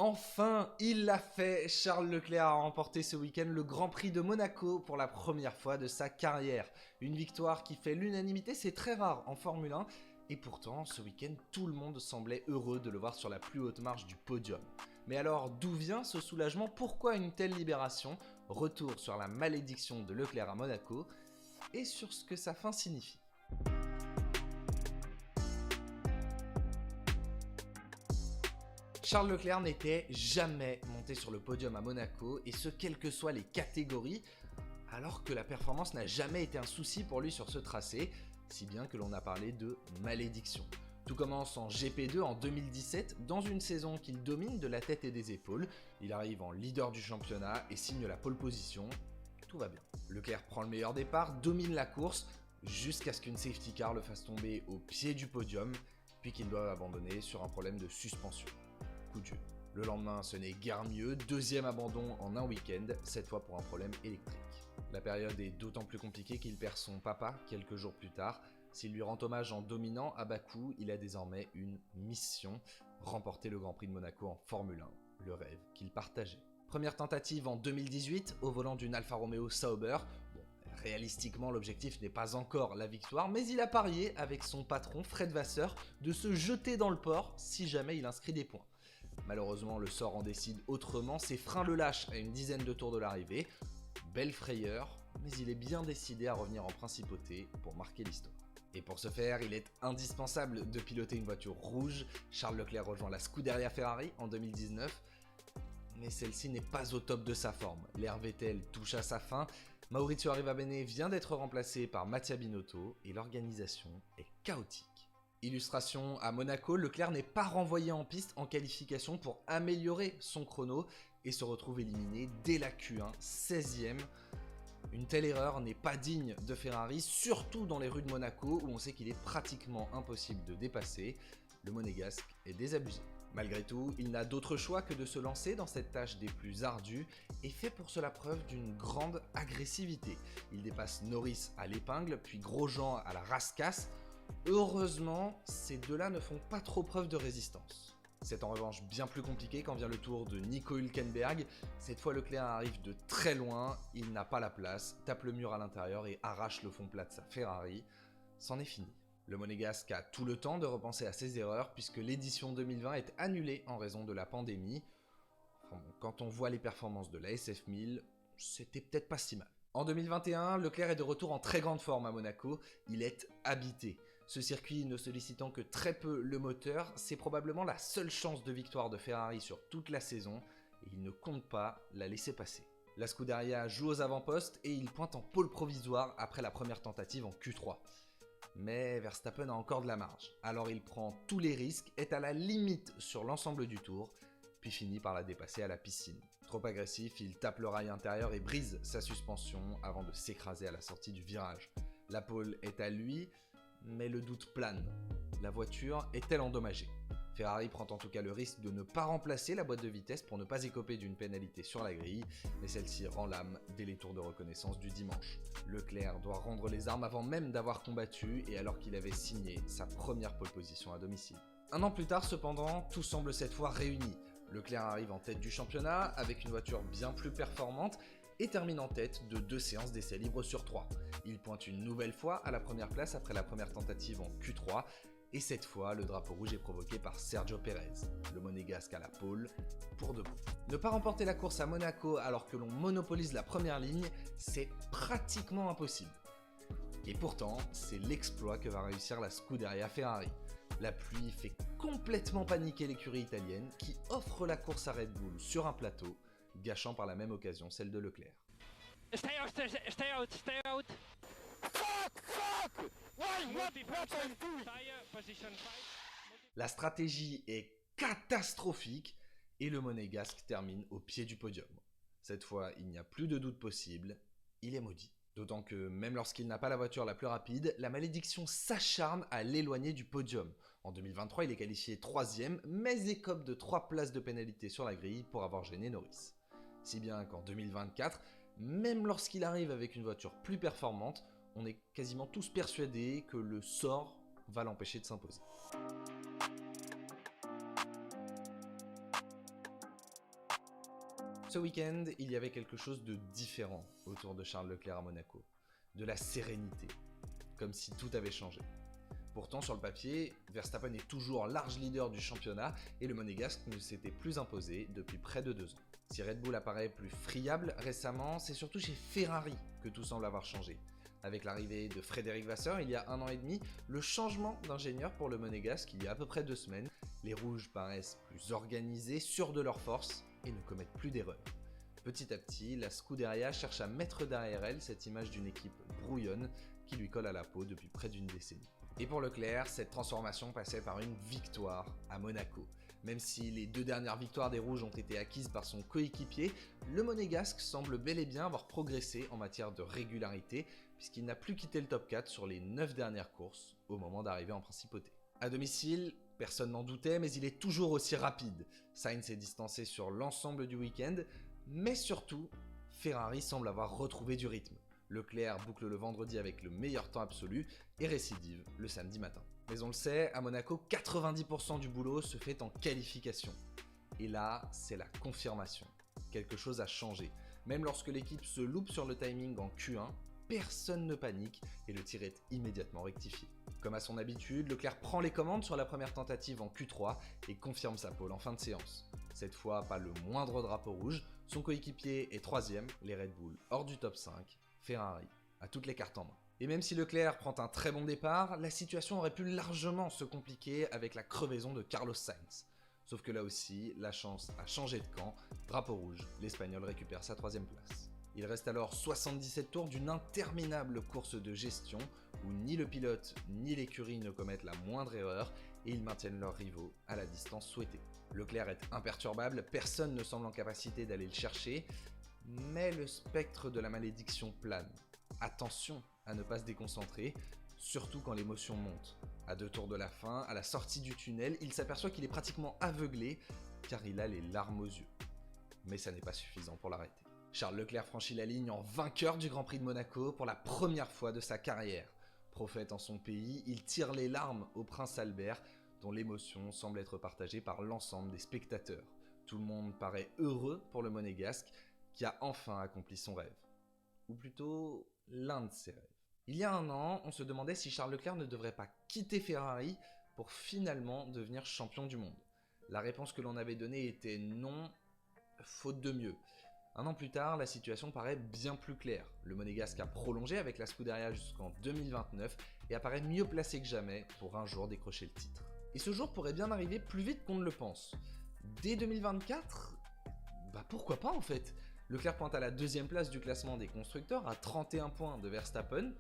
Enfin, il l'a fait. Charles Leclerc a remporté ce week-end le Grand Prix de Monaco pour la première fois de sa carrière. Une victoire qui fait l'unanimité, c'est très rare en Formule 1. Et pourtant, ce week-end, tout le monde semblait heureux de le voir sur la plus haute marche du podium. Mais alors, d'où vient ce soulagement? Pourquoi une telle libération? Retour sur la malédiction de Leclerc à Monaco et sur ce que sa fin signifie. Charles Leclerc n'était jamais monté sur le podium à Monaco, et ce quelles que soient les catégories, alors que la performance n'a jamais été un souci pour lui sur ce tracé, si bien que l'on a parlé de malédiction. Tout commence en GP2 en 2017, dans une saison qu'il domine de la tête et des épaules. Il arrive en leader du championnat et signe la pole position. Tout va bien. Leclerc prend le meilleur départ, domine la course, jusqu'à ce qu'une safety car le fasse tomber au pied du podium, puis qu'il doive abandonner sur un problème de suspension. Coup dur. Le lendemain, ce n'est guère mieux, deuxième abandon en un week-end, cette fois pour un problème électrique. La période est d'autant plus compliquée qu'il perd son papa quelques jours plus tard. S'il lui rend hommage en dominant à Bakou, il a désormais une mission, remporter le Grand Prix de Monaco en Formule 1, le rêve qu'il partageait. Première tentative en 2018 au volant d'une Alfa Romeo Sauber. Bon, réalistiquement, l'objectif n'est pas encore la victoire, mais il a parié avec son patron Fred Vasseur de se jeter dans le port si jamais il inscrit des points. Malheureusement, le sort en décide autrement, ses freins le lâchent à une dizaine de tours de l'arrivée. Belle frayeur, mais il est bien décidé à revenir en principauté pour marquer l'histoire. Et pour ce faire, il est indispensable de piloter une voiture rouge. Charles Leclerc rejoint la Scuderia Ferrari en 2019, mais celle-ci n'est pas au top de sa forme. L'ère Vettel touche à sa fin, Maurizio Arrivabene vient d'être remplacé par Mattia Binotto et l'organisation est chaotique. Illustration à Monaco, Leclerc n'est pas renvoyé en piste en qualification pour améliorer son chrono et se retrouve éliminé dès la Q1, 16e. Une telle erreur n'est pas digne de Ferrari, surtout dans les rues de Monaco où on sait qu'il est pratiquement impossible de dépasser. Le monégasque est désabusé. Malgré tout, il n'a d'autre choix que de se lancer dans cette tâche des plus ardues et fait pour cela preuve d'une grande agressivité. Il dépasse Norris à l'épingle, puis Grosjean à la rascasse. Heureusement, ces deux-là ne font pas trop preuve de résistance. C'est en revanche bien plus compliqué quand vient le tour de Nico Hülkenberg. Cette fois, Leclerc arrive de très loin, il n'a pas la place, tape le mur à l'intérieur et arrache le fond plat de sa Ferrari. C'en est fini. Le monégasque a tout le temps de repenser à ses erreurs puisque l'édition 2020 est annulée en raison de la pandémie. Enfin bon, quand on voit les performances de la SF1000, c'était peut-être pas si mal. En 2021, Leclerc est de retour en très grande forme à Monaco, il est habité. Ce circuit ne sollicitant que très peu le moteur, c'est probablement la seule chance de victoire de Ferrari sur toute la saison et il ne compte pas la laisser passer. La Scuderia joue aux avant-postes et il pointe en pôle provisoire après la première tentative en Q3. Mais Verstappen a encore de la marge, alors il prend tous les risques, est à la limite sur l'ensemble du tour, puis finit par la dépasser à la piscine. Trop agressif, il tape le rail intérieur et brise sa suspension avant de s'écraser à la sortie du virage. La pole est à lui, mais le doute plane. La voiture est-elle endommagée? Ferrari prend en tout cas le risque de ne pas remplacer la boîte de vitesse pour ne pas écoper d'une pénalité sur la grille, mais celle-ci rend l'âme dès les tours de reconnaissance du dimanche. Leclerc doit rendre les armes avant même d'avoir combattu et alors qu'il avait signé sa première pole position à domicile. Un an plus tard cependant, tout semble cette fois réuni. Leclerc arrive en tête du championnat avec une voiture bien plus performante et termine en tête de 2 séances d'essais libres sur 3. Il pointe une nouvelle fois à la première place après la première tentative en Q3 et cette fois le drapeau rouge est provoqué par Sergio Pérez, le monégasque à la pole, pour de bon. Ne pas remporter la course à Monaco alors que l'on monopolise la première ligne, c'est pratiquement impossible. Et pourtant, c'est l'exploit que va réussir la Scuderia Ferrari. La pluie fait complètement paniquer l'écurie italienne qui offre la course à Red Bull sur un plateau, gâchant par la même occasion celle de Leclerc. Stay out, stay out, stay out. Fuck! What I'm doing? Tire, position 5. La stratégie est catastrophique et le monégasque termine au pied du podium. Cette fois, il n'y a plus de doute possible, il est maudit. D'autant que même lorsqu'il n'a pas la voiture la plus rapide, la malédiction s'acharne à l'éloigner du podium. En 2023, il est qualifié 3e, mais écope de 3 places de pénalité sur la grille pour avoir gêné Norris. Si bien qu'en 2024, même lorsqu'il arrive avec une voiture plus performante, on est quasiment tous persuadés que le sort va l'empêcher de s'imposer. Ce week-end, il y avait quelque chose de différent autour de Charles Leclerc à Monaco. De la sérénité, comme si tout avait changé. Pourtant, sur le papier, Verstappen est toujours large leader du championnat et le Monégasque ne s'était plus imposé depuis près de 2 ans. Si Red Bull apparaît plus friable récemment, c'est surtout chez Ferrari que tout semble avoir changé. Avec l'arrivée de Frédéric Vasseur il y a 1 an et demi, le changement d'ingénieur pour le Monégasque il y a à peu près 2 semaines, les Rouges paraissent plus organisés, sûrs de leur force et ne commettent plus d'erreurs. Petit à petit, la Scuderia cherche à mettre derrière elle cette image d'une équipe brouillonne qui lui colle à la peau depuis près d'une décennie. Et pour Leclerc, cette transformation passait par une victoire à Monaco. Même si les 2 dernières victoires des Rouges ont été acquises par son coéquipier, le Monégasque semble bel et bien avoir progressé en matière de régularité, puisqu'il n'a plus quitté le top 4 sur les 9 dernières courses, au moment d'arriver en principauté. À domicile, personne n'en doutait, mais il est toujours aussi rapide. Sainz s'est distancé sur l'ensemble du week-end, mais surtout, Ferrari semble avoir retrouvé du rythme. Leclerc boucle le vendredi avec le meilleur temps absolu et récidive le samedi matin. Mais on le sait, à Monaco, 90% du boulot se fait en qualification. Et là, c'est la confirmation. Quelque chose a changé. Même lorsque l'équipe se loupe sur le timing en Q1, personne ne panique et le tir est immédiatement rectifié. Comme à son habitude, Leclerc prend les commandes sur la première tentative en Q3 et confirme sa pole en fin de séance. Cette fois, pas le moindre drapeau rouge, son coéquipier est 3ème, les Red Bull hors du top 5, Ferrari a toutes les cartes en main. Et même si Leclerc prend un très bon départ, la situation aurait pu largement se compliquer avec la crevaison de Carlos Sainz. Sauf que là aussi, la chance a changé de camp, drapeau rouge, l'Espagnol récupère sa 3ème place. Il reste alors 77 tours d'une interminable course de gestion où ni le pilote ni l'écurie ne commettent la moindre erreur et ils maintiennent leurs rivaux à la distance souhaitée. Leclerc est imperturbable, personne ne semble en capacité d'aller le chercher, mais le spectre de la malédiction plane. Attention à ne pas se déconcentrer, surtout quand l'émotion monte. À 2 tours de la fin, à la sortie du tunnel, il s'aperçoit qu'il est pratiquement aveuglé car il a les larmes aux yeux. Mais ça n'est pas suffisant pour l'arrêter. Charles Leclerc franchit la ligne en vainqueur du Grand Prix de Monaco pour la première fois de sa carrière. Prophète en son pays, il tire les larmes au prince Albert, dont l'émotion semble être partagée par l'ensemble des spectateurs. Tout le monde paraît heureux pour le Monégasque, qui a enfin accompli son rêve. Ou plutôt, l'un de ses rêves. Il y a 1 an, on se demandait si Charles Leclerc ne devrait pas quitter Ferrari pour finalement devenir champion du monde. La réponse que l'on avait donnée était non, faute de mieux. 1 an plus tard, la situation paraît bien plus claire. Le Monégasque a prolongé avec la Scuderia jusqu'en 2029 et apparaît mieux placé que jamais pour un jour décrocher le titre. Et ce jour pourrait bien arriver plus vite qu'on ne le pense. Dès 2024 ? Pourquoi pas en fait ? Leclerc pointe à la 2ème place du classement des constructeurs à 31 points de Verstappen.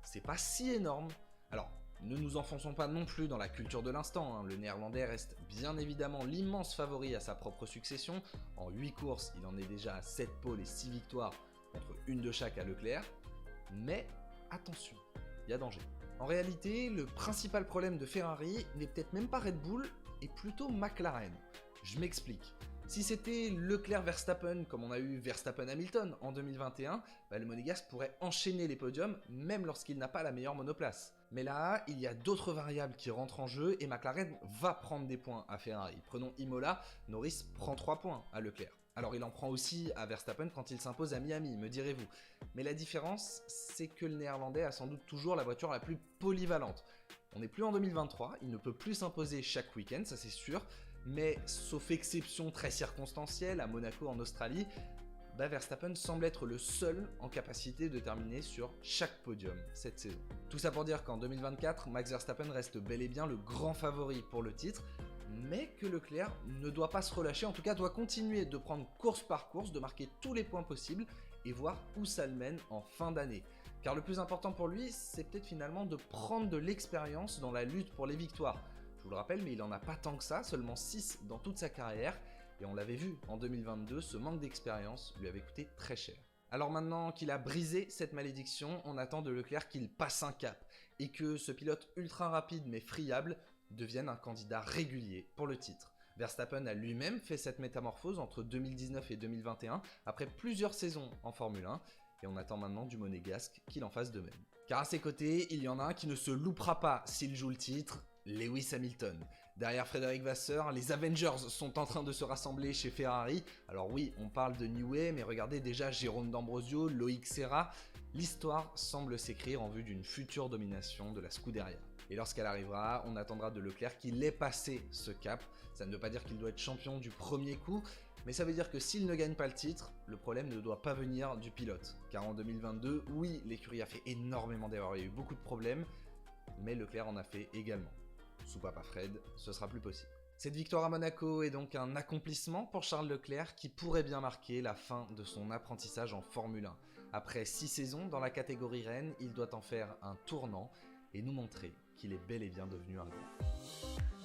C'est pas si énorme. Alors, ne nous enfonçons pas non plus dans la culture de l'instant, le néerlandais reste bien évidemment l'immense favori à sa propre succession. En 8 courses, il en est déjà à 7 poles et 6 victoires contre une de chaque à Leclerc. Mais attention, il y a danger. En réalité, le principal problème de Ferrari n'est peut-être même pas Red Bull, et plutôt McLaren. Je m'explique. Si c'était Leclerc-Verstappen comme on a eu Verstappen-Hamilton en 2021, le Monégasque pourrait enchaîner les podiums même lorsqu'il n'a pas la meilleure monoplace. Mais là, il y a d'autres variables qui rentrent en jeu et McLaren va prendre des points à Ferrari. Prenons Imola, Norris prend 3 points à Leclerc. Alors il en prend aussi à Verstappen quand il s'impose à Miami, me direz-vous. Mais la différence, c'est que le néerlandais a sans doute toujours la voiture la plus polyvalente. On n'est plus en 2023, il ne peut plus s'imposer chaque week-end, ça c'est sûr. Mais sauf exception très circonstancielle, à Monaco en Australie, Verstappen semble être le seul en capacité de terminer sur chaque podium cette saison. Tout ça pour dire qu'en 2024, Max Verstappen reste bel et bien le grand favori pour le titre, mais que Leclerc ne doit pas se relâcher, en tout cas doit continuer de prendre course par course, de marquer tous les points possibles et voir où ça le mène en fin d'année. Car le plus important pour lui, c'est peut-être finalement de prendre de l'expérience dans la lutte pour les victoires. Je vous le rappelle, mais il en a pas tant que ça, seulement 6 dans toute sa carrière, et on l'avait vu en 2022, ce manque d'expérience lui avait coûté très cher. Alors maintenant qu'il a brisé cette malédiction, on attend de Leclerc qu'il passe un cap, et que ce pilote ultra rapide mais friable devienne un candidat régulier pour le titre. Verstappen a lui-même fait cette métamorphose entre 2019 et 2021, après plusieurs saisons en Formule 1, et on attend maintenant du Monégasque qu'il en fasse de même. Car à ses côtés, il y en a un qui ne se loupera pas s'il joue le titre, Lewis Hamilton. Derrière Frédéric Vasseur, les Avengers sont en train de se rassembler chez Ferrari. Alors oui, on parle de Newey, mais regardez déjà Jérôme D'Ambrosio, Loïc Serra. L'histoire semble s'écrire en vue d'une future domination de la Scuderia. Et lorsqu'elle arrivera, on attendra de Leclerc qu'il ait passé ce cap. Ça ne veut pas dire qu'il doit être champion du premier coup, mais ça veut dire que s'il ne gagne pas le titre, le problème ne doit pas venir du pilote. Car en 2022, oui, l'écurie a fait énormément d'erreurs, il y a eu beaucoup de problèmes, mais Leclerc en a fait également. Sous Papa Fred, ce sera plus possible. Cette victoire à Monaco est donc un accomplissement pour Charles Leclerc qui pourrait bien marquer la fin de son apprentissage en Formule 1. Après 6 saisons dans la catégorie reine, il doit en faire un tournant et nous montrer qu'il est bel et bien devenu un grand.